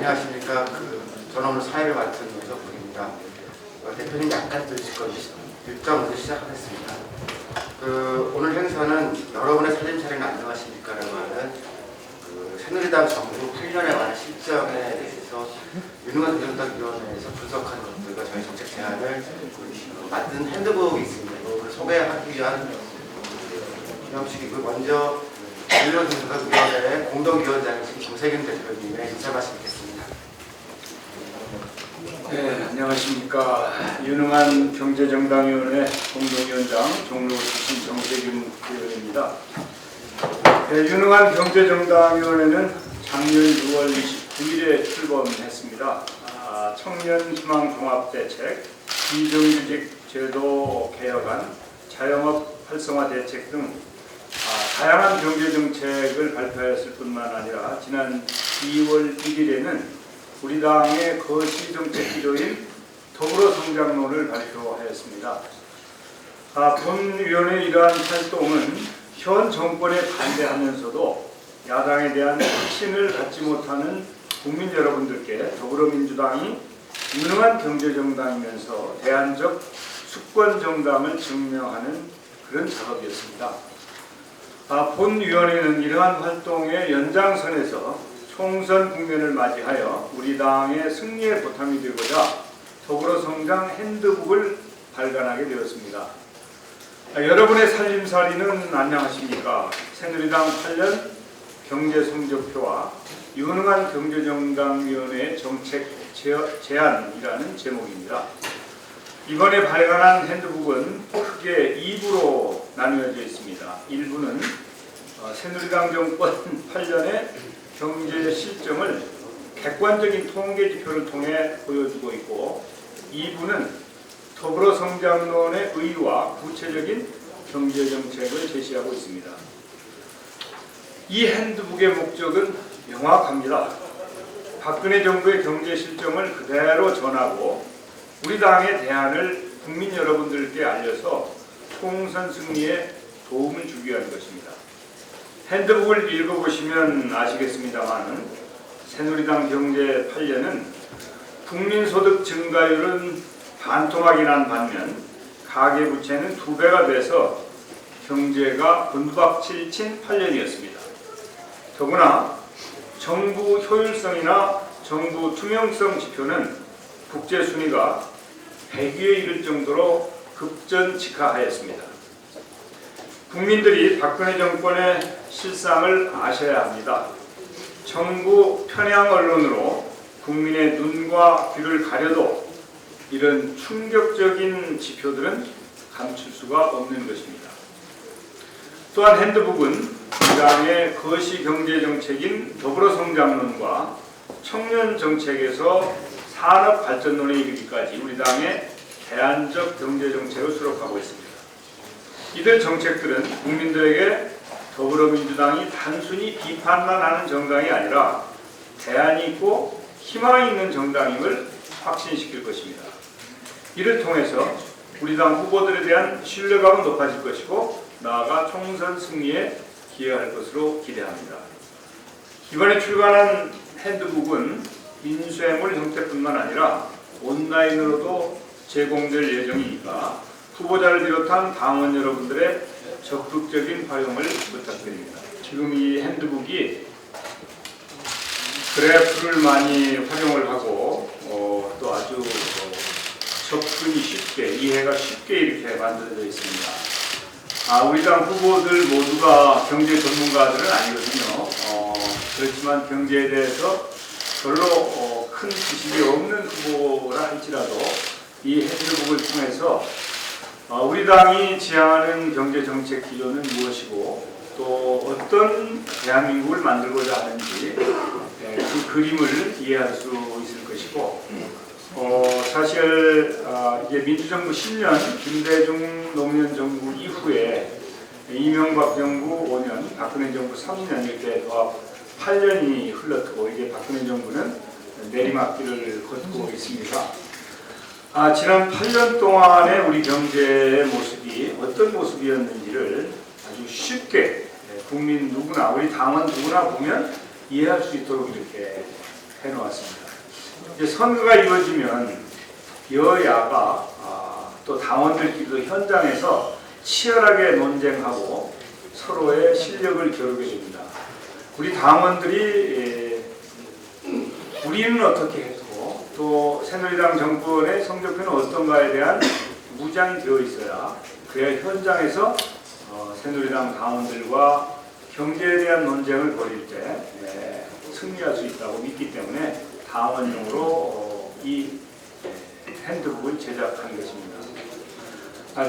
안녕하십니까. 저는 오늘 사회를 맡은 윤석훈입니다. 대표님 약간 늦으실 건데 일정 먼저 시작하겠습니다. 오늘 행사는 여러분의 살림살이는 안녕하십니까라고 하는 새누리당 정부 8년에 관한 실정에 대해서 유능한 경제정당위원회에서 분석한 것들과 저희 정책 제안을 만든 핸드북이 있습니다. 이걸 소개하기 위한 기념식이고, 먼저 윤석훈위원회 공동위원장이신 김세균 대표님의 인사 말씀 듣겠습니다. 네, 안녕하십니까. 유능한 경제정당위원회 공동위원장 종로 출신 정세균 의원입니다. 네, 유능한 경제정당위원회는 작년 6월 29일에 출범했습니다. 청년희망 종합대책, 비정규직 제도 개혁안, 자영업 활성화 대책 등 다양한 경제정책을 발표했을 뿐만 아니라 지난 2월 1일에는 우리 당의 거시정책 기조인 더불어성장론을 발표하였습니다. 본 위원회의 이러한 활동은 현 정권에 반대하면서도 야당에 대한 확신을 갖지 못하는 국민 여러분들께 더불어민주당이 유능한 경제정당이면서 대안적 수권정당을 증명하는 그런 작업이었습니다. 본 위원회는 이러한 활동의 연장선에서 총선 국면을 맞이하여 우리 당의 승리에 보탬이 되고자 더불어성장 핸드북을 발간하게 되었습니다. 여러분의 살림살이는 안녕하십니까? 새누리당 8년 경제성적표와 유능한 경제정당위원회의 정책 제안이라는 제목입니다. 이번에 발간한 핸드북은 크게 2부로 나누어져 있습니다. 1부는 새누리당 정권 8년의 경제 실정을 객관적인 통계 지표를 통해 보여주고 있고, 2부는 더불어성장론의 의의와 구체적인 경제정책을 제시하고 있습니다. 이 핸드북의 목적은 명확합니다. 박근혜 정부의 경제 실정을 그대로 전하고 우리 당의 대안을 국민 여러분들께 알려서 총선 승리에 도움을 주기 위한 것입니다. 핸드북을 읽어보시면 아시겠습니다만 새누리당 경제 8년은 국민소득 증가율은 반토막이 난 반면 가계부채는 2배가 돼서 경제가 곤두박질 친 8년이었습니다. 더구나 정부 효율성이나 정부 투명성 지표는 국제 순위가 100위에 이를 정도로 급전직하하였습니다. 국민들이 박근혜 정권의 실상을 아셔야 합니다. 정부 편향 언론으로 국민의 눈과 귀를 가려도 이런 충격적인 지표들은 감출 수가 없는 것입니다. 또한 핸드북은 당의 거시 경제정책인 더불어성장론과 청년정책에서 산업발전론에 이르기까지 우리 당의 대안적 경제정책을 수록하고 있습니다. 이들 정책들은 국민들에게 더불어민주당이 단순히 비판만 하는 정당이 아니라 대안이 있고 희망이 있는 정당임을 확신시킬 것입니다. 이를 통해서 우리 당 후보들에 대한 신뢰감은 높아질 것이고 나아가 총선 승리에 기여할 것으로 기대합니다. 이번에 출간한 핸드북은 인쇄물 형태뿐만 아니라 온라인으로도 제공될 예정이니까 후보자를 비롯한 당원 여러분들의 적극적인 활용을 부탁드립니다. 지금 이 핸드북이 그래프를 많이 활용을 하고 또 아주 접근이 쉽게, 이해가 쉽게 이렇게 만들어져 있습니다. 우리 당 후보들 모두가 경제 전문가들은 아니거든요. 그렇지만 경제에 대해서 별로 큰 지식이 없는 후보라 할지라도 이 핸드북을 통해서 우리 당이 지향하는 경제정책 기조는 무엇이고 또 어떤 대한민국을 만들고자 하는지 그 그림을 이해할 수 있을 것이고, 사실 이제 민주정부 10년 김대중 노무현 정부 이후에 이명박 정부 5년, 박근혜 정부 3년 이렇게 8년이 흘렀고 이제 박근혜 정부는 내리막길을 걷고 있습니다. 지난 8년 동안의 우리 경제의 모습이 어떤 모습이었는지를 아주 쉽게 국민 누구나, 우리 당원 누구나 보면 이해할 수 있도록 이렇게 해놓았습니다. 이제 선거가 이루어지면 여야가 또 당원들끼리도 현장에서 치열하게 논쟁하고 서로의 실력을 겨루게 됩니다. 우리 당원들이 우리는 어떻게 했고 또 새누리당 정권의 성적표는 어떤가에 대한 무장이 되어 있어야 그래야 현장에서 새누리당 당원들과 경제에 대한 논쟁을 벌일 때 승리할 수 있다고 믿기 때문에 당원용으로 이 핸드북을 제작한 것입니다.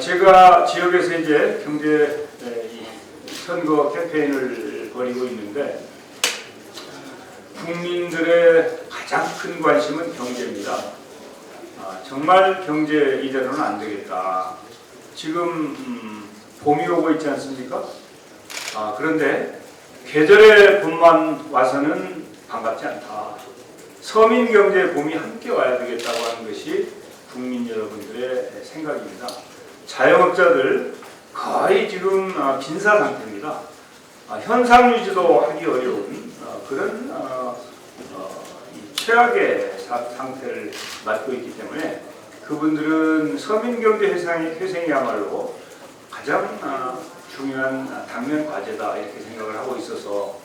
제가 지역에서 이제 경제 선거 캠페인을 벌이고 있는데 국민들의 가장 큰 관심은 경제입니다. 정말 경제 이대로는 안 되겠다. 지금 봄이 오고 있지 않습니까? 그런데 계절의 봄만 와서는 반갑지 않다. 서민 경제 봄이 함께 와야 되겠다고 하는 것이 국민 여러분들의 생각입니다. 자영업자들 거의 지금 빈사 상태입니다. 현상 유지도 하기 어려운 그런 최악의 상태를 맞고 있기 때문에 그분들은 서민 경제 회생이야말로 가장 중요한 당면 과제다 이렇게 생각을 하고 있어서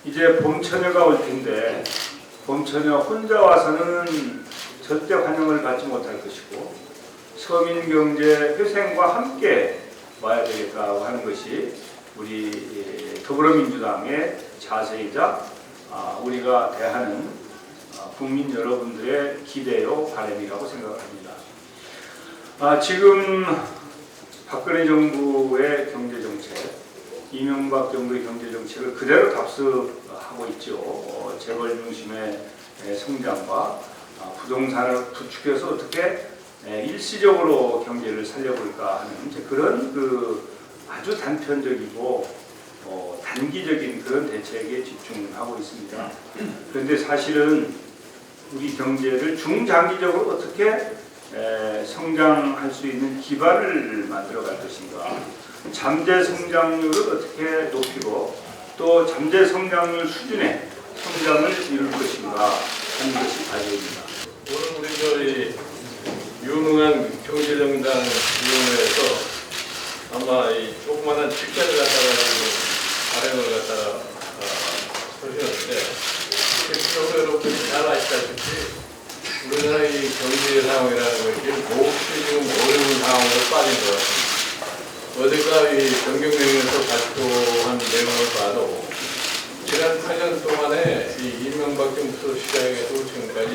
이제 봄처녀가 올 텐데 봄처녀 혼자 와서는 절대 환영을 받지 못할 것이고 서민 경제 회생과 함께 와야 되겠다고 하는 것이 우리 더불어민주당의 자세이자 우리가 대하는 국민 여러분들의 기대요 바람이라고 생각을 합니다. 지금 박근혜 정부의 경제정책, 이명박 정부의 경제정책을 그대로 답습하고 있죠. 재벌 중심의 성장과 부동산을 구축해서 어떻게 일시적으로 경제를 살려볼까 하는 그런 아주 단편적이고 단기적인 그런 대책에 집중하고 있습니다. 그런데 사실은 우리 경제를 중장기적으로 어떻게 성장할 수 있는 기반을 만들어갈 것인가, 잠재 성장률을 어떻게 높이고 또 잠재 성장률 수준의 성장을 이룰 것인가 하는 것이 과제입니다. 오늘 우리 저희 유능한 경제정당위원회에서 아마 이 조그마한 책자를 갖다가 발행을 갖다가 하시는데 실제로 여러분들이 잘 아시다시피 우리나라의 경제 상황이라는 것이 몹시 지금 어려운 상황으로 빠진 것 같습니다. 어제가 이 정경련에서 발표한 내용을 봐도 지난 8년 동안에 이 이명박 정부 시작해서 지금까지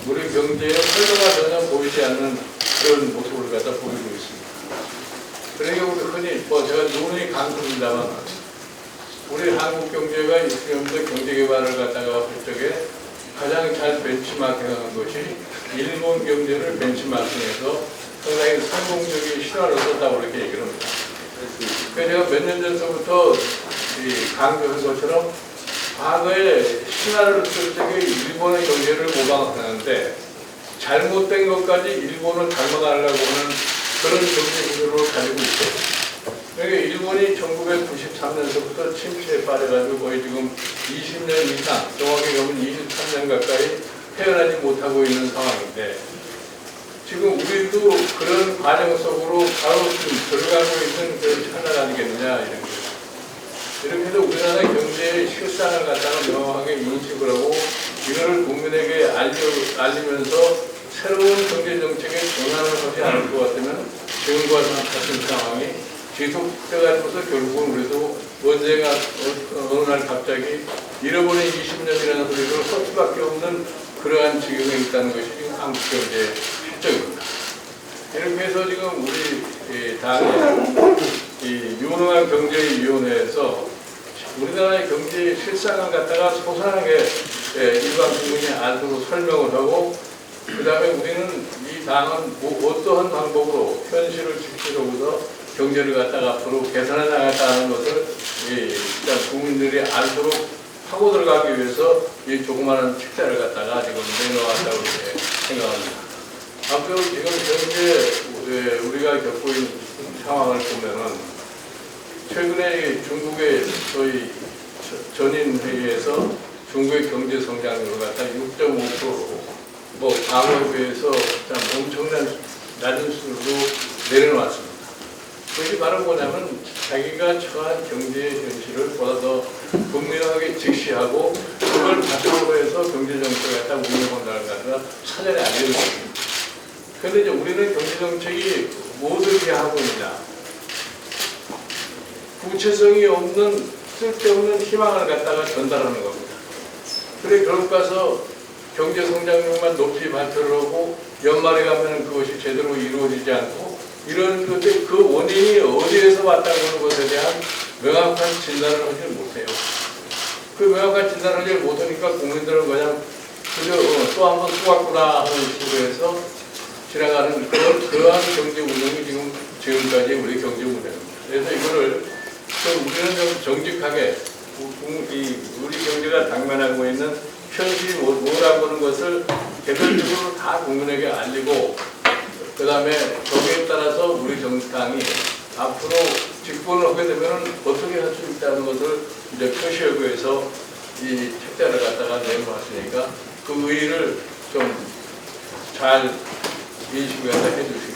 우리 경제의 활로가 전혀 보이지 않는 그런 모습을 갖다 보이고 있습니다. 그러니까 우리 흔히 제가 눈이 강조입니다만 우리 한국 경제가 60년대 경제 개발을 갖다가 할 적에 가장 잘 벤치마킹한 것이 일본 경제를 벤치마킹해서 상당히 성공적인 신화를 썼다고 이렇게 얘기를 합니다. 그래서 제가 몇 년 전부터 강조한 것처럼 과거에 신화를 쓸 적에 일본의 경제를 모방하는데 잘못된 것까지 일본을 닮아가려고 하는 그런 경제 구조를 가지고 있어요. 그러니까 일본이 1993년서부터 침체에 빠져가지고 거의 지금 20년 이상, 정확히 보면 23년 가까이 헤어나지 못하고 있는 상황인데 지금 우리도 그런 과정 속으로 바로 지금 들어가고 있는 그런 찰나 아니겠느냐 이런 거죠. 이렇게 해서 우리나라 경제의 실상을 갖다가 명확하게 인식을 하고 이거를 국민에게 알리면서 새로운 경제정책에 전환을 하지 않을 것 같으면 지금과 같은 상황이 지속돼가지고서 결국은 우리도 언제가 어느 날 갑자기 잃어버린 20년이라는 소리를 할 수밖에 없는 그러한 지경에 있다는 것이 지금 한국 경제의 실정입니다. 이렇게 해서 지금 우리 당의 이 유능한 경제위원회에서 우리나라의 경제의 실상을 갖다가 소상하게 일반 국민이 알도록 설명을 하고 그 다음에 우리는 이 당은 어떠한 방법으로 현실을 지키려고서 경제를 갖다가 앞으로 개선해 나가겠다는 것을 일단 국민들이 알도록 하고 들어가기 위해서 이 조그마한 책자를 갖다가 지금 내놓았다고 이렇게 생각합니다. 앞으로 지금 현재 우리가 겪고 있는 상황을 보면은 최근에 중국의 저희 전인회의에서 중국의 경제 성장률을 갖다 6.5%로 뭐 과거에 비해서 참 엄청난 낮은 수준으로 내려놨습니다. 그것이 바로 뭐냐면 자기가 처한 경제 현실을 보다 더 분명하게 직시하고 그걸 바탕으로 해서 경제 정책을 갖다 운영한다는 것을 사전에 알려주는 겁니다. 그런데 이제 우리는 경제 정책이 무엇을 위하고 있냐? 구체성이 없는 쓸데없는 희망을 갖다가 전달하는 겁니다. 그래 그럴 가서 경제 성장률만 높이 발표를 하고 연말에 가면 그것이 제대로 이루어지지 않고 이런 건데 그 원인이 어디에서 왔다고 하는 것에 대한 명확한 진단을 하지 못해요. 그 명확한 진단을 하지 못하니까 국민들은 그냥 그저 또 한 번 또 왔구나 하는 식으로 해서 지나가는 그러한 경제 운영이 지금까지 우리 경제 운영입니다. 그래서 이거를 좀 우리는 좀 정직하게 우리 경제가 당면하고 있는 현실이 뭐라고 하는 것을 개별적으로 다 국민에게 알리고 그 다음에 거기에 따라서 우리 정당이 앞으로 집권을 하게 되면 어떻게 할 수 있다는 것을 이제 표시하기 위해서 이 책자를 갖다가 내놓았으니까 그 의의를 좀 잘 인식을 해주시기